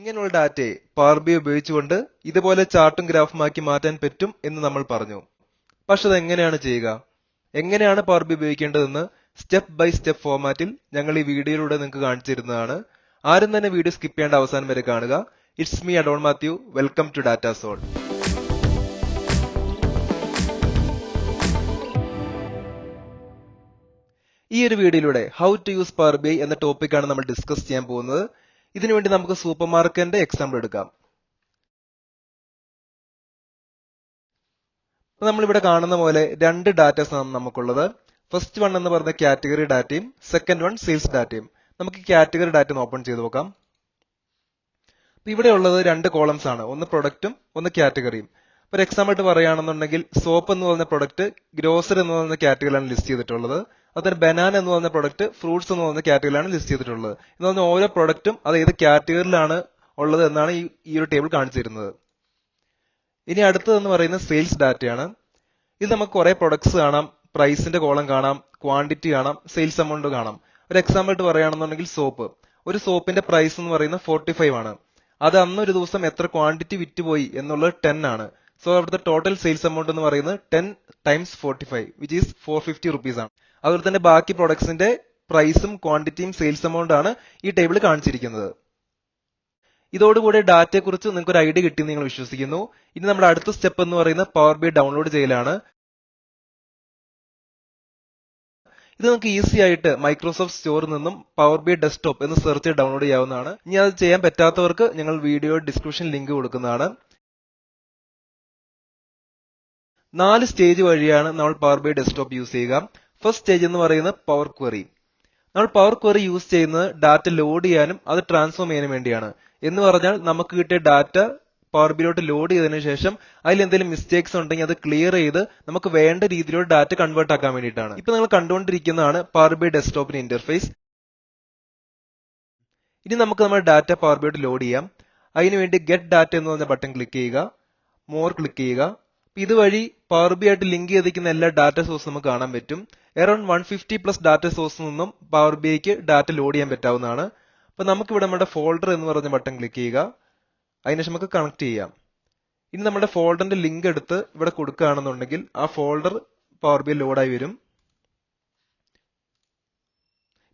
ഇങ്ങനെയുള്ള ഡാറ്റയെ PowerBI ഉപയോഗിച്ചുകൊണ്ട് ഇതുപോലെ ചാർട്ടും ഗ്രാഫും ആക്കി മാറ്റാൻ പറ്റും എന്ന് നമ്മൾ പറഞ്ഞു. പക്ഷെ അത് എങ്ങനെയാണ് ചെയ്യുക? എങ്ങനെയാണ് PowerBI ഉപയോഗിക്കേണ്ടതെന്ന് സ്റ്റെപ്പ് ബൈ സ്റ്റെപ്പ് ഫോർമാറ്റിൽ ഞങ്ങൾ ഈ വീഡിയോയിലൂടെ നിങ്ങൾക്ക് കാണിച്ചു തരുന്നതാണ്. ആരും തന്നെ വീഡിയോ സ്കിപ്പ് ചെയ്യേണ്ട അവസാനം വരെ കാണുക. It's me Adon Mathew. Welcome to Datasol. ഈ ഒരു വീഡിയോയിലൂടെ ഹൗ ടു യൂസ് PowerBI എന്ന ടോപ്പിക്കാണ് നമ്മൾ ഡിസ്കസ് ചെയ്യാൻ പോകുന്നത്. ഇതിനുവേണ്ടി നമുക്ക് സൂപ്പർ മാർക്കറ്റിന്റെ എക്സാമ്പിൾ എടുക്കാം. നമ്മളിവിടെ കാണുന്ന പോലെ രണ്ട് ഡാറ്റാസ് ആണ് നമുക്കുള്ളത്. ഫസ്റ്റ് വൺ എന്ന് പറയുന്ന കാറ്റഗറി ഡാറ്റയും സെക്കൻഡ് വൺ സെയിൽസ് ഡാറ്റയും. നമുക്ക് കാറ്റഗറി ഡാറ്റ ഒന്ന് ഓപ്പൺ ചെയ്ത് നോക്കാം. ഇവിടെ ഉള്ളത് രണ്ട് കോളംസ് ആണ്, ഒന്ന് പ്രൊഡക്റ്റും ഒന്ന് കാറ്റഗറിയും. ഒരു എക്സാമ്പിൾ ആയിട്ട് പറയുകയാണെന്നുണ്ടെങ്കിൽ സോപ്പ് എന്ന് പറയുന്ന പ്രൊഡക്റ്റ് ഗ്രോസറി എന്ന് പറയുന്ന കാറ്റഗറിയിലാണ് ലിസ്റ്റ് ചെയ്തിട്ടുള്ളത്. അതുപോലെ ബനാന എന്ന് പറയുന്ന പ്രൊഡക്റ്റ് ഫ്രൂട്ട്സ് എന്ന് പറയുന്ന കാറ്റഗറിയിലാണ് ലിസ്റ്റ് ചെയ്തിട്ടുള്ളത്. എന്ന് പറഞ്ഞാൽ ഓരോ പ്രൊഡക്റ്റും അത് ഏത് കാറ്റഗറിയിലാണ് ഉള്ളത് എന്നാണ് ഈ ഒരു ടേബിൾ കാണിച്ചു തരുന്നത്. ഇനി അടുത്തതെന്ന് പറയുന്നത് സെയിൽസ് ഡാറ്റയാണ്. ഇത് നമുക്ക് കുറെ പ്രൊഡക്ട്സ് കാണാം, പ്രൈസിന്റെ കോളം കാണാം, ക്വാണ്ടിറ്റി കാണാം, സെയിൽസ് എമൗണ്ട് കാണാം. ഒരു എക്സാമ്പിൾ ആയിട്ട് പറയുകയാണെന്നുണ്ടെങ്കിൽ സോപ്പ്. ഒരു സോപ്പിന്റെ പ്രൈസ് എന്ന് പറയുന്നത് 45 ആണ്. അത് അന്നൊരു ദിവസം എത്ര ക്വാണ്ടിറ്റി വിറ്റുപോയി എന്നുള്ളത് 10 ആണ്. സോ അവിടുത്തെ ടോട്ടൽ സെയിൽസ് എമൗണ്ട് എന്ന് പറയുന്നത് 10 times 45 which is 450 rupees ആണ്. അതുപോലെ തന്നെ ബാക്കി പ്രൊഡക്ട്സിന്റെ പ്രൈസും ക്വാണ്ടിറ്റിയും സെയിൽസ് എമൗണ്ട് ആണ് ഈ ടേബിൾ കാണിച്ചിരിക്കുന്നത്. ഇതോടുകൂടി ഡാറ്റയെ കുറിച്ച് നിങ്ങൾക്ക് ഒരു ഐഡിയ കിട്ടിയെന്ന് നിങ്ങൾ വിശ്വസിക്കുന്നു. ഇനി നമ്മുടെ അടുത്ത സ്റ്റെപ്പ് എന്ന് പറയുന്നത് PowerBI ഡൗൺലോഡ് ചെയ്യലാണ്. ഇത് നമുക്ക് ഈസി ആയിട്ട് മൈക്രോസോഫ്റ്റ് സ്റ്റോറിൽ നിന്നും PowerBI ഡെസ്ക്ടോപ്പ് എന്ന് സെർച്ച് ചെയ്ത് ഡൗൺലോഡ് ചെയ്യാവുന്നതാണ്. ഇനി അത് ചെയ്യാൻ പറ്റാത്തവർക്ക് ഞങ്ങൾ വീഡിയോ ഡിസ്ക്രിപ്ഷൻ ലിങ്ക് കൊടുക്കുന്നതാണ്. 4 സ്റ്റേജ് വഴിയാണ് നമ്മൾ PowerBI ഡെസ്ക്ടോപ്പ് യൂസ് ചെയ്യുക. ഫസ്റ്റ് സ്റ്റേജ് എന്ന് പറയുന്നത് പവർ ക്വറി. നമ്മൾ പവർ ക്വറി യൂസ് ചെയ്യുന്നത് ഡാറ്റ ലോഡ് ചെയ്യാനും അത് ട്രാൻസ്ഫോം ചെയ്യാനും വേണ്ടിയാണ്. എന്ന് പറഞ്ഞാൽ നമുക്ക് കിട്ടിയ ഡാറ്റ PowerBIയിലോട്ട് ലോഡ് ചെയ്തതിനു ശേഷം അതിൽ എന്തെങ്കിലും മിസ്റ്റേക്സ് ഉണ്ടെങ്കിൽ അത് ക്ലിയർ ചെയ്ത് നമുക്ക് വേണ്ട രീതിയിലുള്ള ഡാറ്റ കൺവേർട്ട് ആക്കാൻ വേണ്ടിയിട്ടാണ്. ഇപ്പൊ നിങ്ങൾ കണ്ടുകൊണ്ടിരിക്കുന്നതാണ് PowerBI ഡെസ്ക്ടോപ്പിന്റെ ഇന്റർഫേസ്. ഇനി നമുക്ക് നമ്മുടെ ഡാറ്റ PowerBIയിലോട്ട് ലോഡ് ചെയ്യാം. അതിനുവേണ്ടി ഗെറ്റ് ഡാറ്റ എന്ന് പറഞ്ഞ ബട്ടൺ ക്ലിക്ക് ചെയ്യുക, മോർ ക്ലിക്ക് ചെയ്യുക. ഇതുവഴി PowerBI ആയിട്ട് ലിങ്ക് ചെയ്തിരിക്കുന്ന എല്ലാ ഡാറ്റ സോഴ്സ് നമുക്ക് കാണാൻ പറ്റും. അറൌണ്ട് 150+ ഡാറ്റ സോഴ്സിൽ നിന്നും PowerBIക്ക് ഡാറ്റ ലോഡ് ചെയ്യാൻ പറ്റാവുന്നതാണ്. അപ്പൊ നമുക്കിവിടെ നമ്മുടെ ഫോൾഡർ എന്ന് പറഞ്ഞ ബട്ടൺ ക്ലിക്ക് ചെയ്യുക. അതിനുശേഷം നമുക്ക് കണക്ട് ചെയ്യാം. ഇനി നമ്മുടെ ഫോൾഡറിന്റെ ലിങ്ക് എടുത്ത് ഇവിടെ കൊടുക്കുകയാണെന്നുണ്ടെങ്കിൽ ആ ഫോൾഡർ PowerBI ലോഡായി വരും.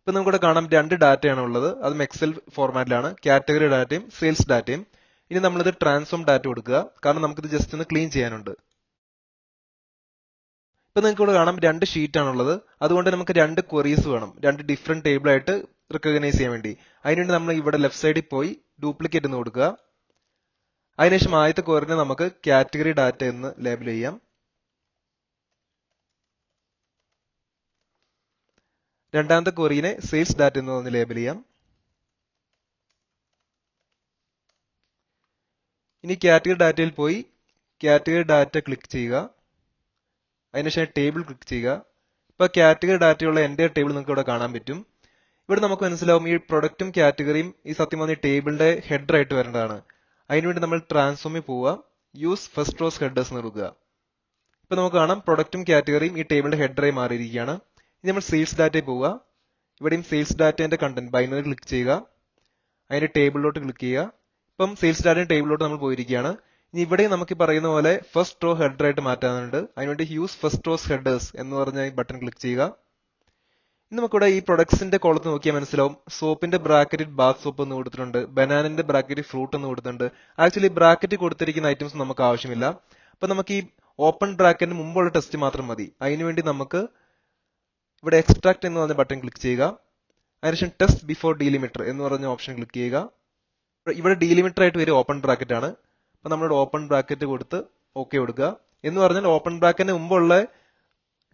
ഇപ്പൊ നമുക്കിവിടെ കാണാം രണ്ട് ഡാറ്റയാണ് ഉള്ളത്. അതും എക്സൽ ഫോർമാറ്റിലാണ്, കാറ്റഗറി ഡാറ്റയും സെയിൽസ് ഡാറ്റയും. ഇനി നമ്മളിത് ട്രാൻസ്ഫോം ഡാറ്റ കൊടുക്കുക, കാരണം നമുക്കിത് ജസ്റ്റ് ഒന്ന് ക്ലീൻ ചെയ്യാനുണ്ട്. ഇപ്പൊ നിങ്ങൾക്ക് ഇവിടെ കാണാം രണ്ട് ഷീറ്റ് ആണുള്ളത്. അതുകൊണ്ട് നമുക്ക് രണ്ട് ക്വറീസ് വേണം, രണ്ട് ഡിഫറെന്റ് ടേബിൾ ആയിട്ട് റിക്കഗ്നൈസ് ചെയ്യാൻ വേണ്ടി. അതിനുവേണ്ടി നമ്മൾ ഇവിടെ ലെഫ്റ്റ് സൈഡിൽ പോയി ഡ്യൂപ്ലിക്കേറ്റ് എന്ന് കൊടുക്കുക. അതിനുശേഷം ആദ്യത്തെ ക്വറിനെ നമുക്ക് കാറ്റഗറി ഡാറ്റ എന്ന് ലേബൽ ചെയ്യാം. രണ്ടാമത്തെ ക്വറിനെ സെയിൽസ് ഡാറ്റ എന്ന് പറഞ്ഞ് ലേബൽ ചെയ്യാം. ഇനി കാറ്റഗറി ഡാറ്റയിൽ പോയി കാറ്റഗറി ഡാറ്റ ക്ലിക്ക് ചെയ്യുക. അതിനുശേഷം ടേബിൾ ക്ലിക്ക് ചെയ്യുക. ഇപ്പൊ കാറ്റഗറി ഡാറ്റയുള്ള എൻ്റെ ടേബിൾ നിങ്ങൾക്ക് ഇവിടെ കാണാൻ പറ്റും. ഇവിടെ നമുക്ക് മനസ്സിലാവും ഈ പ്രൊഡക്റ്റും കാറ്റഗറിയും ഈ സത്യം പറഞ്ഞ ടേബിളിന്റെ ഹെഡർ ആയിട്ട് വരേണ്ടതാണ്. അതിനുവേണ്ടി നമ്മൾ ട്രാൻസ്ഫോമിൽ പോവുക, യൂസ് ഫസ്റ്റ് റോസ് ഹെഡേഴ്സ് എന്ന് കൊടുക്കുക. ഇപ്പൊ നമുക്ക് കാണാം പ്രൊഡക്റ്റും കാറ്റഗറിയും ഈ ടേബിളിന്റെ ഹെഡറായി മാറിയിരിക്കുകയാണ്. ഇനി നമ്മൾ സെയിൽസ് ഡാറ്റയിൽ പോവുക. ഇവിടെയും സെയിൽസ് ഡാറ്റേന്റെ കണ്ടന്റ് ബൈനറി ക്ലിക്ക് ചെയ്യുക. അതിന്റെ ടേബിളിലോട്ട് ക്ലിക്ക് ചെയ്യുക. ഇപ്പം സെയിൽസ് ഡാറ്റയുടെ ടേബിളിലോട്ട് നമ്മൾ പോയിരിക്കുകയാണ്. ഇനി ഇവിടെ നമുക്ക് പറയുന്ന പോലെ ഫസ്റ്റ് റോ ഹെഡർ ആയിട്ട് മാറ്റാനുണ്ട്. അതിനുവേണ്ടി യൂസ് ഫസ്റ്റ് റോസ് ഹെഡേഴ്സ് എന്ന് പറഞ്ഞ ഈ ബട്ടൺ ക്ലിക്ക് ചെയ്യുക. ഇനി നമുക്കിവിടെ ഈ പ്രൊഡക്ട്സിന്റെ കോളത്ത് നോക്കിയാൽ മനസ്സിലാവും സോപ്പിന്റെ ബ്രാക്കറ്റിൽ ബാത്ത് സോപ്പ് എന്ന് കൊടുത്തിട്ടുണ്ട്, ബനാനിന്റെ ബ്രാക്കറ്റിൽ ഫ്രൂട്ട് എന്ന് കൊടുത്തിട്ടുണ്ട്. ആക്ച്വലി ബ്രാക്കറ്റ് കൊടുത്തിരിക്കുന്ന ഐറ്റംസ് നമുക്ക് ആവശ്യമില്ല. അപ്പൊ നമുക്ക് ഈ ഓപ്പൺ ബ്രാക്കറ്റിന് മുമ്പുള്ള ടെസ്റ്റ് മാത്രം മതി. അതിനുവേണ്ടി നമുക്ക് ഇവിടെ എക്സ്ട്രാക്ട് എന്ന് പറഞ്ഞ ബട്ടൺ ക്ലിക്ക് ചെയ്യുക. അതിനുശേഷം ടെസ്റ്റ് ബിഫോർ ഡീലിമിറ്റർ എന്ന് പറഞ്ഞ ഓപ്ഷൻ ക്ലിക്ക് ചെയ്യുക. ഇവിടെ ഡീലിമിറ്റർ ആയിട്ട് വരും ഓപ്പൺ ബ്രാക്കറ്റ് ആണ്. അപ്പൊ നമ്മളിവിടെ ഓപ്പൺ ബ്രാക്കറ്റ് കൊടുത്ത് ഓക്കെ കൊടുക്കുക. എന്ന് പറഞ്ഞാൽ ഓപ്പൺ ബ്രാക്കറ്റിന് മുമ്പുള്ള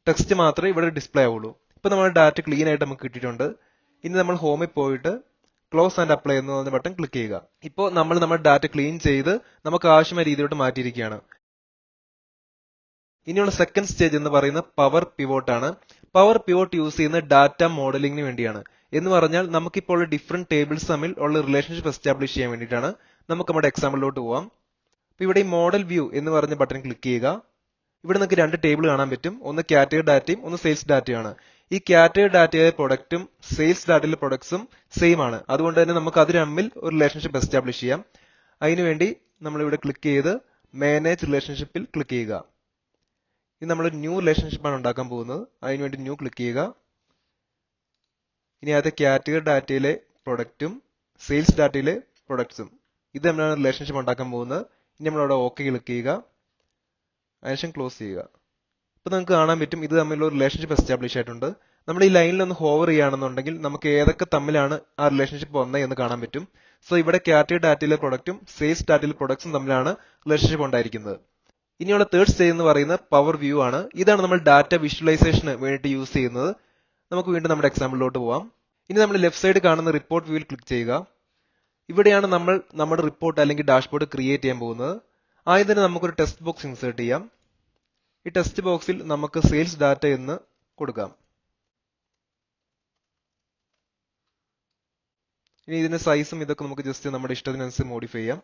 ടെക്സ്റ്റ് മാത്രമേ ഇവിടെ ഡിസ്പ്ലേ ആവുള്ളൂ. ഇപ്പൊ നമ്മുടെ ഡാറ്റ ക്ലീൻ ആയിട്ട് നമുക്ക് കിട്ടിയിട്ടുണ്ട്. ഇനി നമ്മൾ ഹോമിൽ പോയിട്ട് ക്ലോസ് ആൻഡ് അപ്ലൈ എന്ന് പറഞ്ഞ ബട്ടൺ ക്ലിക്ക് ചെയ്യുക. ഇപ്പോൾ നമ്മൾ നമ്മുടെ ഡാറ്റ ക്ലീൻ ചെയ്ത് നമുക്ക് ആവശ്യമായ രീതിയിലോട്ട് മാറ്റിയിരിക്കുകയാണ്. ഇനിയുള്ള സെക്കൻഡ് സ്റ്റേജ് എന്ന് പറയുന്നത് പവർ പിവോട്ട് ആണ്. പവർ പിവോട്ട് യൂസ് ചെയ്യുന്ന ഡാറ്റ മോഡലിംഗിന് വേണ്ടിയാണ്. എന്ന് പറഞ്ഞാൽ നമുക്കിപ്പോൾ ഡിഫറെന്റ് ടേബിൾസ് തമ്മിൽ ഉള്ള റിലേഷൻഷിപ്പ് എസ്റ്റാബ്ലിഷ് ചെയ്യാൻ വേണ്ടിയിട്ടാണ്. നമുക്ക് നമ്മുടെ എക്സാമ്പിളിലോട്ട് പോവാം. അപ്പൊ ഇവിടെ ഈ മോഡൽ വ്യൂ എന്ന് പറഞ്ഞ ബട്ടൺ ക്ലിക്ക് ചെയ്യുക. ഇവിടെ നിങ്ങൾക്ക് രണ്ട് ടേബിൾ കാണാൻ പറ്റും, ഒന്ന് കാറ്റഗറി ഡാറ്റയും ഒന്ന് സെയിൽസ് ഡാറ്റയാണ്. ഈ കാറ്റഗറി ഡാറ്റയിലെ പ്രൊഡക്റ്റും സെയിൽസ് ഡാറ്റയിലെ പ്രൊഡക്ട്സും സെയിം ആണ്. അതുകൊണ്ട് തന്നെ നമുക്ക് അത് തമ്മിൽ ഒരു റിലേഷൻഷിപ്പ് എസ്റ്റാബ്ലിഷ് ചെയ്യാം. അതിനുവേണ്ടി നമ്മൾ ഇവിടെ ക്ലിക്ക് ചെയ്ത് മാനേജ് റിലേഷൻഷിപ്പിൽ ക്ലിക്ക് ചെയ്യുക. ഇനി നമ്മൾ ന്യൂ റിലേഷൻഷിപ്പ് ആണ് ഉണ്ടാക്കാൻ പോകുന്നത്. അതിനുവേണ്ടി ന്യൂ ക്ലിക്ക് ചെയ്യുക. ഇനി അത് കാറ്റഗറി ഡാറ്റയിലെ പ്രൊഡക്റ്റും സെയിൽസ് ഡാറ്റയിലെ പ്രൊഡക്ട്സും ഇത് തമ്മിലാണ് റിലേഷൻഷിപ്പ് ഉണ്ടാക്കാൻ പോകുന്നത്. ഇനി നമ്മളവിടെ ഓക്കെ ക്ലിക്ക് ചെയ്യുക. അതിനുശേഷം ക്ലോസ് ചെയ്യുക. ഇപ്പൊ നമുക്ക് കാണാൻ പറ്റും ഇത് തമ്മിലുള്ള റിലേഷൻഷിപ്പ് എസ്റ്റാബ്ലിഷ് ആയിട്ടുണ്ട്. നമ്മൾ ഈ ലൈനിൽ ഒന്ന് ഹോവർ ചെയ്യുകയാണെന്നുണ്ടെങ്കിൽ നമുക്ക് ഏതൊക്കെ തമ്മിലാണ് ആ റിലേഷൻഷിപ്പ് വന്നത് എന്ന് കാണാൻ പറ്റും. സോ ഇവിടെ കാറ്റഗറി ഡാറ്റയിലെ പ്രൊഡക്റ്റും സെയിൽസ് ഡാറ്റയിലെ പ്രൊഡക്ട്സും തമ്മിലാണ് റിലേഷൻഷിപ്പ് ഉണ്ടായിരിക്കുന്നത്. ഇനിയുള്ള തേർഡ് സ്റ്റേജ് എന്ന് പറയുന്നത് പവർ വ്യൂ ആണ്. ഇതാണ് നമ്മൾ ഡാറ്റ വിഷ്വലൈസേഷന് വേണ്ടിയിട്ട് യൂസ് ചെയ്യുന്നത്. നമുക്ക് വീണ്ടും നമ്മുടെ എക്സാമ്പിളിലോട്ട് പോവാം. ഇനി നമ്മൾ ലെഫ്റ്റ് സൈഡ് കാണുന്ന റിപ്പോർട്ട് വ്യൂവിൽ ക്ലിക്ക് ചെയ്യുക. ഇവിടെയാണ് നമ്മൾ നമ്മുടെ റിപ്പോർട്ട് അല്ലെങ്കിൽ ഡാഷ്ബോർഡ് ക്രിയേറ്റ് ചെയ്യാൻ പോകുന്നത്. ആദ്യം തന്നെ നമുക്കൊരു ടെക്സ്റ്റ് ബോക്സ് ഇൻസേർട്ട് ചെയ്യാം. ഈ ടെക്സ്റ്റ് ബോക്സിൽ നമുക്ക് സെയിൽസ് ഡാറ്റ എന്ന് കൊടുക്കാം. ഇനി ഇതിന്റെ സൈസും ഇതൊക്കെ നമുക്ക് ജസ്റ്റ് നമ്മുടെ ഇഷ്ടത്തിനനുസരിച്ച് മോഡിഫൈ ചെയ്യാം.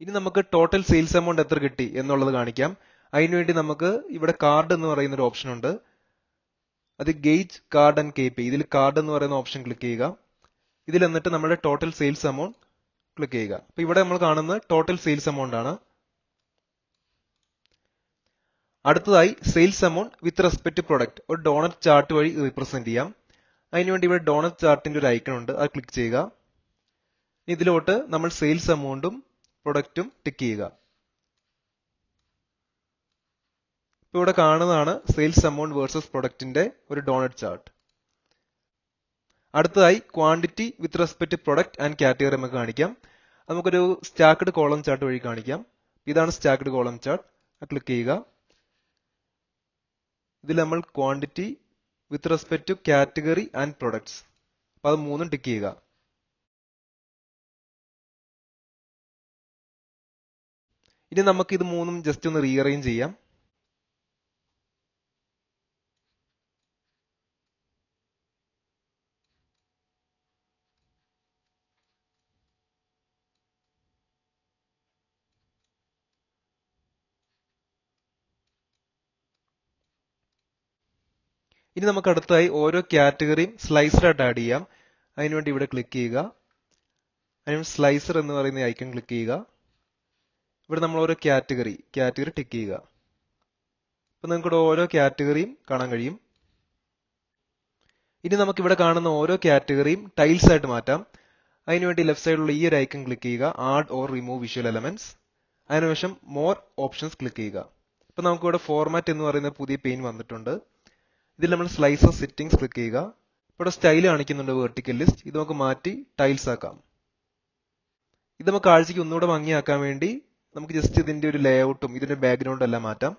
ഇനി നമുക്ക് ടോട്ടൽ സെയിൽസ് എമൗണ്ട് എത്ര കിട്ടി എന്നുള്ളത് കാണിക്കാം. അതിനുവേണ്ടി നമുക്ക് ഇവിടെ കാർഡ് എന്ന് പറയുന്ന ഒരു ഓപ്ഷൻ ഉണ്ട്. അത് ഗേജ് കാർഡ് ആൻഡ് KPI. ഇതിൽ കാർഡ് എന്ന് പറയുന്ന ഓപ്ഷൻ ക്ലിക്ക് ചെയ്യുക. ഇതിൽ എന്നിട്ട് നമ്മുടെ ടോട്ടൽ സെയിൽസ് എമൗണ്ട് ക്ലിക്ക് ചെയ്യുക. അപ്പൊ ഇവിടെ നമ്മൾ കാണുന്നത് ടോട്ടൽ സെയിൽസ് എമൗണ്ട് ആണ്. അടുത്തതായി sales amount with respect to product ഒരു ഡോണറ്റ് ചാർട്ട് വഴി റിപ്രസെന്റ് ചെയ്യാം. അതിനുവേണ്ടി ഇവിടെ ഡോണറ്റ് ചാർട്ടിന്റെ ഒരു ഐക്കൺ ഉണ്ട്. അത് ക്ലിക്ക് ചെയ്യുക. ഇതിലോട്ട് നമ്മൾ സെയിൽസ് എമൗണ്ടും പ്രൊഡക്റ്റും ടിക്ക് ചെയ്യുക. ഇപ്പൊ ഇവിടെ കാണുന്നതാണ് സെയിൽസ് എമൗണ്ട് വേഴ്സസ് പ്രൊഡക്റ്റിന്റെ ഒരു ഡോണറ്റ് ചാർട്ട്. അടുത്തതായി quantity with respect to product and category നമുക്ക് കാണിക്കാം. നമുക്കൊരു സ്റ്റാക്ക്ഡ് കോളം ചാർട്ട് വഴി കാണിക്കാം. ഇതാണ് സ്റ്റാക്ക്ഡ് കോളം ചാർട്ട്. ക്ലിക്ക് ചെയ്യുക. ഇതിൽ നമ്മൾ quantity with respect two category and products അപ്പൊ അത് മൂന്നും ടിക്ക് ചെയ്യുക. ഇനി നമുക്ക് ഇത് മൂന്നും ജസ്റ്റ് ഒന്ന് റീഅറേഞ്ച് ചെയ്യാം. ഇനി നമുക്ക് അടുത്തായി ഓരോ കാറ്റഗറിയും സ്ലൈസറായിട്ട് ആഡ് ചെയ്യാം. അതിനുവേണ്ടി ഇവിടെ ക്ലിക്ക് ചെയ്യുക. അതിന് സ്ലൈസർ എന്ന് പറയുന്ന ഐക്കൺ ക്ലിക്ക് ചെയ്യുക. ഇവിടെ നമ്മൾ ഓരോ കാറ്റഗറി ടിക്ക് ചെയ്യുക. അപ്പൊ നിങ്ങൾക്ക് ഇവിടെ ഓരോ കാറ്റഗറിയും കാണാൻ കഴിയും. ഇനി നമുക്ക് ഇവിടെ കാണുന്ന ഓരോ കാറ്റഗറിയും ടൈൽസ് ആയിട്ട് മാറ്റാം. അതിനുവേണ്ടി ലെഫ്റ്റ് സൈഡിലുള്ള ഈ ഒരു ഐക്കൺ ക്ലിക്ക് ചെയ്യുക. Add or remove visual elements. അതിനുശേഷം മോർ ഓപ്ഷൻസ് ക്ലിക്ക് ചെയ്യുക. അപ്പൊ നമുക്ക് ഇവിടെ ഫോർമാറ്റ് എന്ന് പറയുന്ന പുതിയ പെയിൻ വന്നിട്ടുണ്ട്. ഇതിൽ നമ്മൾ സ്ലൈസർ സെറ്റിംഗ്സ് ക്ലിക്ക് ചെയ്യുക. ഇവിടെ സ്റ്റൈൽ കാണിക്കുന്നുണ്ട് വെർട്ടിക്കൽ ലിസ്റ്റ്. ഇത് നമുക്ക് മാറ്റി ടൈൽസ് ആക്കാം. ഇത് നമുക്ക് കാഴ്ചയ്ക്ക് ഒന്നുകൂടെ ഭംഗിയാക്കാൻ വേണ്ടി നമുക്ക് ജസ്റ്റ് ഇതിന്റെ ഒരു ലേഔട്ടും ഇതിന്റെ ബാക്ക്ഗ്രൗണ്ടും എല്ലാം മാറ്റാം.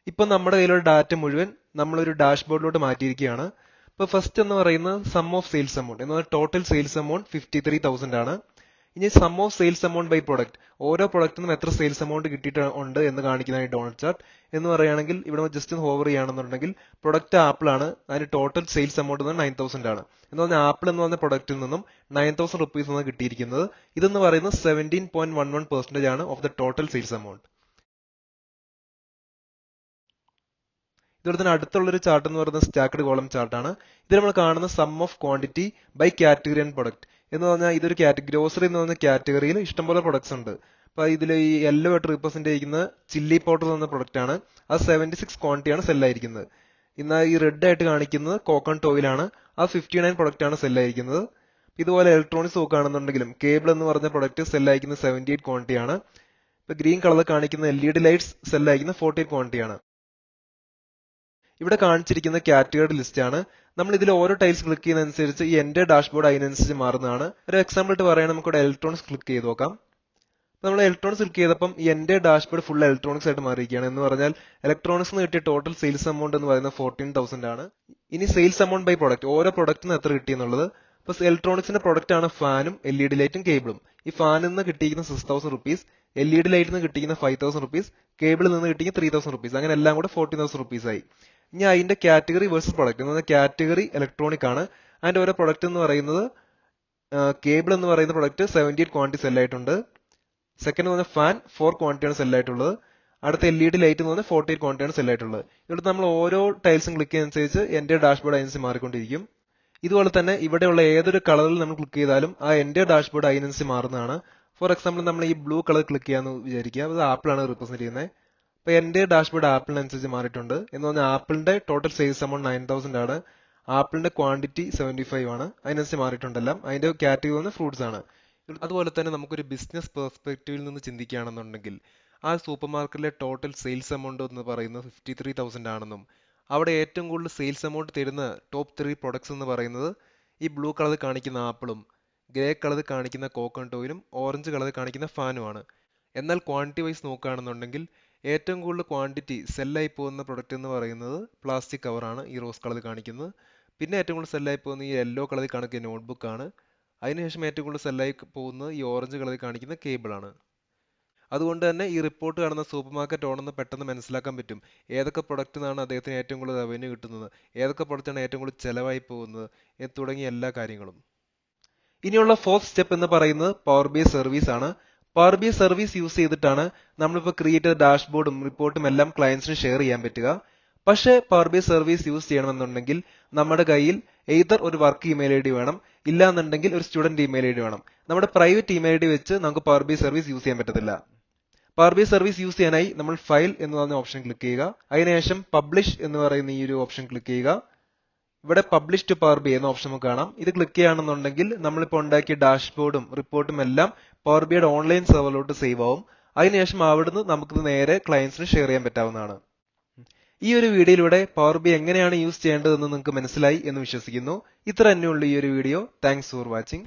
ഇപ്പൊ നമ്മുടെ കയ്യിലുള്ള ഡാറ്റ മുഴുവൻ നമ്മളൊരു ഡാഷ്ബോർഡിലോട്ട് മാറ്റിയിരിക്കുകയാണ്. ഇപ്പൊ ഫസ്റ്റ് എന്ന് പറയുന്നത് സം ഓഫ് സെയിൽസ് എമൗണ്ട് എന്നാൽ ടോട്ടൽ സെയിൽസ് എമൗണ്ട് 53,000 ആണ്. ഇനി sum of sales amount by product, ഓരോ പ്രൊഡക്റ്റിനും എത്ര സെയിൽസ് എമൗണ്ട് കിട്ടിയിട്ടുണ്ട് എന്ന് കാണിക്കുന്ന ഈ ഡോണറ്റ് ചാർട്ട് എന്ന് പറയുകയാണെങ്കിൽ ഇവിടെ ജസ്റ്റ് ഒന്ന് ഹോവർ ചെയ്യുകയാണെന്നുണ്ടെങ്കിൽ പ്രൊഡക്റ്റ് ആപ്പിൾ ആണ്, അതിന് ടോട്ടൽ സെയിൽസ് എമൗണ്ട് 9,000 ആണ്. എന്ന് പറഞ്ഞാൽ ആപ്പിൾ എന്ന് പറഞ്ഞ പ്രൊഡക്റ്റിൽ നിന്നും 9,000 റുപ്പീസ് ആണ് കിട്ടിയിരിക്കുന്നത്. ഇതെന്ന് പറയുന്നത് 17.11% ആണ് of the total sales amount. ഇതുപോലെ തന്നെ അടുത്തുള്ളൊരു ചാർട്ട് എന്ന് പറയുന്നത് സ്റ്റാക്ക്ഡ് കോളം ചാർട്ടാണ്. ഇതിൽ നമ്മൾ കാണുന്ന sum of quantity by category and product എന്ന് പറഞ്ഞാൽ ഇതൊരു ഗ്രോസറി എന്ന് പറഞ്ഞ കാറ്റഗറിയിൽ ഇഷ്ടംപോലെ പ്രൊഡക്ട്സ് ഉണ്ട്. അപ്പൊ ഇതിൽ ഈ യെല്ലോ ആയിട്ട് റീപ്രസെന്റ് ചെയ്യുന്ന ചില്ലി പൗഡർ എന്ന പ്രൊഡക്റ്റ് ആണ്. അത് 76 ക്വാണ്ടിറ്റി ആണ് സെല്ലായിരിക്കുന്നത്. എന്നാൽ ഈ റെഡ് ആയിട്ട് കാണിക്കുന്നത് കോക്കനട്ട് ഓയിൽ ആണ്. ആ 59 പ്രൊഡക്റ്റ് ആണ് സെല്ലായിരിക്കുന്നത്. ഇതുപോലെ ഇലക്ട്രോണിക്സ് നോക്കുകയാണെന്നുണ്ടെങ്കിലും കേബിൾ എന്ന് പറഞ്ഞ പ്രൊഡക്റ്റ് സെല്ലായിരിക്കുന്നത് 78 ക്വാണ്ടിറ്റി ആണ്. ഇപ്പൊ ഗ്രീൻ കളർ കാണിക്കുന്ന LED ലൈറ്റ്സ് സെല്ലായിരിക്കുന്നത് 48 ക്വാണ്ടിറ്റി ആണ്. ഇവിടെ കാണിച്ചിരിക്കുന്ന കാറ്റഗറി ലിസ്റ്റ് ആണ്. നമ്മൾ ഇതിൽ ഓരോ ടൈൽസ് ക്ലിക്ക് ചെയ്യുന്നതനുസരിച്ച് ഈ എന്റെ ഡാഷ്ബോർഡ് അതിനനുസരിച്ച് മാറുന്നതാണ്. ഒരു എക്സാമ്പിൾ ഇട്ട് പറയാൻ നമുക്ക് ഇവിടെ ഇലക്ട്രോണിക്സ് ക്ലിക്ക് ചെയ്ത് നോക്കാം. നമ്മൾ ഇലക്ട്രോണിക്സ് ക്ലിക്ക് ചെയ്തപ്പം ഈ എന്റെ ഡാഷ്ബോർഡ് ഫുൾ ഇലക്ട്രോണിക്സ് ആയിട്ട് മാറിയിരിക്കുകയാണ്. എന്ന് പറഞ്ഞാൽ ഇലക്ട്രോണിക്സ് കിട്ടിയ ടോട്ടൽ സെയിൽസ് എമൗണ്ട് എന്ന് പറയുന്നത് 14,000 ആണ്. ഇനി സെയിൽസ് എമൗണ്ട് ബൈ പ്രൊഡക്റ്റ്, ഓരോ പ്രൊഡക്റ്റിന് എത്ര കിട്ടിയെന്നുള്ളത്. അപ്പൊ ഇലക്ട്രോണിക്സിന്റെ പ്രൊഡക്റ്റ് ആണ് ഫാനും LED ലൈറ്റും കേബിളും. ഈ ഫാനിൽ നിന്ന് കിട്ടിയിരിക്കുന്ന 6,000 റുപ്പീസ്, LED ലൈറ്റിൽ നിന്ന് കിട്ടിയിരിക്കുന്ന 5,000 റുപ്പീസ്, കേബിളിൽ നിന്ന് കിട്ടിയിരിക്കുന്ന 3,000 റുപ്പീസ്, അങ്ങനെ എല്ലാം കൂടെ 14,000 റുപ്പീസ് ആയി. ഇനി അതിന്റെ കാറ്റഗറി വേഴ്സസ് പ്രൊഡക്റ്റ് എന്ന് പറഞ്ഞാൽ കാറ്റഗറി ഇലക്ട്രോണിക് ആണ്. അതിന്റെ ഓരോ പ്രൊഡക്റ്റ് എന്ന് പറയുന്നത് കേബിൾ എന്ന് പറയുന്ന പ്രൊഡക്റ്റ് 78 ക്വാണ്ടിറ്റി സെല്ലായിട്ടുണ്ട്. സെക്കൻഡ് എന്ന് പറഞ്ഞാൽ ഫാൻ 4 ക്വാണ്ടിറ്റി ആണ് സെല്ലായിട്ടുള്ളത്. അടുത്ത LED ലൈറ്റ് എന്ന് പറഞ്ഞാൽ 48 ക്വാണ്ടിറ്റി ആണ് സെല്ലായിട്ടുള്ളത്. ഇവിടെ നമ്മൾ ഓരോ ടൈൽസും ക്ലിക്ക് ചെയ്യുന്നതനുസരിച്ച് എന്റെ ഡാഷ്ബോർഡ് അതിനനുസരിച്ച് മാറിക്കൊണ്ടിരിക്കും. ഇതുപോലെ തന്നെ ഇവിടെയുള്ള ഏതൊരു കളറിൽ നമ്മൾ ക്ലിക്ക് ചെയ്താലും ആ എന്റെ ഡാഷ്ബോർഡ് അതിനനുസരിച്ച് മാറുന്നതാണ്. ഫോർ എക്സാമ്പിൾ നമ്മൾ ഈ ബ്ലൂ കളർ ക്ലിക്ക് ചെയ്യാന്ന് വിചാരിക്കുക, അത് ആപ്പിൾ ആണ് റെപ്രസെന്റ് ചെയ്യുന്നത്. അപ്പൊ എന്റെ ഡാഷ്ബോർഡ് ആപ്പിളിനനുസരിച്ച് മാറിയിട്ടുണ്ട്. എന്ന് പറഞ്ഞാൽ ആപ്പിളിന്റെ ടോട്ടൽ സെയിൽസ് എമൗണ്ട് 9,000 ആണ്. ആപ്പിളിന്റെ ക്വാണ്ടിറ്റി 75 ആണ്. അതിനനുസരിച്ച് മാറിയിട്ടുണ്ടെല്ലാം. അതിന്റെ കാറ്റഗറി വന്ന് ഫ്രൂട്ട്സ് ആണ്. അതുപോലെ തന്നെ നമുക്കൊരു ബിസിനസ് പെർസ്പെക്റ്റീവിൽ നിന്ന് ചിന്തിക്കുകയാണെന്നുണ്ടെങ്കിൽ ആ സൂപ്പർ മാർക്കറ്റിലെ ടോട്ടൽ സെയിൽസ് എമൗണ്ട് എന്ന് പറയുന്നത് 53,000 ആണെന്നും അവിടെ ഏറ്റവും കൂടുതൽ സെയിൽസ് എമൗണ്ട് തരുന്ന ടോപ്പ് 3 പ്രൊഡക്ട്സ് എന്ന് പറയുന്നത് ഈ ബ്ലൂ കളർ കാണിക്കുന്ന ആപ്പിളും ഗ്രേ കളർ കാണിക്കുന്ന കോക്കനട്ട് ഓയിലും ഓറഞ്ച് കളർ കാണിക്കുന്ന ഫാനുമാണ്. എന്നാൽ ക്വാണ്ടിറ്റി വൈസ് നോക്കുകയാണെന്നുണ്ടെങ്കിൽ ഏറ്റവും കൂടുതൽ ക്വാണ്ടിറ്റി സെല്ലായി പോകുന്ന പ്രൊഡക്റ്റ് എന്ന് പറയുന്നത് പ്ലാസ്റ്റിക് കവറാണ്, ഈ റോസ് കളർ കാണിക്കുന്നത്. പിന്നെ ഏറ്റവും കൂടുതൽ സെല്ലായി പോകുന്ന ഈ യെല്ലോ കളർ കാണിക്കുന്ന നോട്ട്ബുക്കാണ്. അതിനുശേഷം ഏറ്റവും കൂടുതൽ സെല്ലായി പോകുന്നത് ഈ ഓറഞ്ച് കളർ കാണിക്കുന്ന കേബിളാണ്. അതുകൊണ്ട് തന്നെ ഈ റിപ്പോർട്ട് കാണുന്ന സൂപ്പർ മാർക്കറ്റ് ഓണെന്ന് പെട്ടെന്ന് മനസ്സിലാക്കാൻ പറ്റും ഏതൊക്കെ പ്രൊഡക്റ്റിനാണ് അദ്ദേഹത്തിന് ഏറ്റവും കൂടുതൽ റവന്യൂ കിട്ടുന്നത്, ഏതൊക്കെ പ്രൊഡക്റ്റാണ് ഏറ്റവും കൂടുതൽ ചെലവായി പോകുന്നത് തുടങ്ങിയ എല്ലാ കാര്യങ്ങളും. ഇനിയുള്ള ഫോർത്ത് സ്റ്റെപ്പ് എന്ന് പറയുന്നത് PowerBI സർവീസ് ആണ്. PowerBI സർവീസ് യൂസ് ചെയ്തിട്ടാണ് നമ്മളിപ്പോൾ ക്രിയേറ്റ് ചെയ്ത ഡാഷ്ബോർഡും റിപ്പോർട്ടും എല്ലാം ക്ലയൻസിന് ഷെയർ ചെയ്യാൻ പറ്റുക. പക്ഷേ PowerBI സർവീസ് യൂസ് ചെയ്യണമെന്നുണ്ടെങ്കിൽ നമ്മുടെ കയ്യിൽ എയ്തർ ഒരു വർക്ക് ഇമെയിൽ ID വേണം, ഇല്ലാന്നുണ്ടെങ്കിൽ ഒരു സ്റ്റുഡന്റ് ഇമെയിൽ ID വേണം. നമ്മുടെ പ്രൈവറ്റ് ഇമെയിൽ ID വെച്ച് നമുക്ക് PowerBI സർവീസ് യൂസ് ചെയ്യാൻ പറ്റത്തില്ല. PowerBI സർവീസ് യൂസ് ചെയ്യാനായി നമ്മൾ ഫയൽ എന്ന് പറഞ്ഞ ഓപ്ഷൻ ക്ലിക്ക് ചെയ്യുക. അതിനുശേഷം പബ്ലിഷ് എന്ന് പറയുന്ന ഈ ഒരു ഓപ്ഷൻ ക്ലിക്ക് ചെയ്യുക. ഇവിടെ പബ്ലിഷ് ടു PowerBI എന്ന ഓപ്ഷൻ നമുക്ക് കാണാം. ഇത് ക്ലിക്ക് ചെയ്യുകയാണെന്നുണ്ടെങ്കിൽ നമ്മളിപ്പോൾ ഉണ്ടാക്കിയ ഡാഷ്ബോർഡും റിപ്പോർട്ടും എല്ലാം PowerBIയുടെ ഓൺലൈൻ സെർവറിലോട്ട് സേവ് ആവും. അതിനുശേഷം അവിടുന്ന് നമുക്കിത് നേരെ ക്ലയൻസിന് ഷെയർ ചെയ്യാൻ പറ്റാവുന്നതാണ്. ഈ ഒരു വീഡിയോയിലൂടെ PowerBI എങ്ങനെയാണ് യൂസ് ചെയ്യേണ്ടതെന്ന് നിങ്ങൾക്ക് മനസ്സിലായി എന്ന് വിശ്വസിക്കുന്നു. ഇത്ര തന്നെയുള്ള ഈ ഒരു വീഡിയോ. Thanks for watching.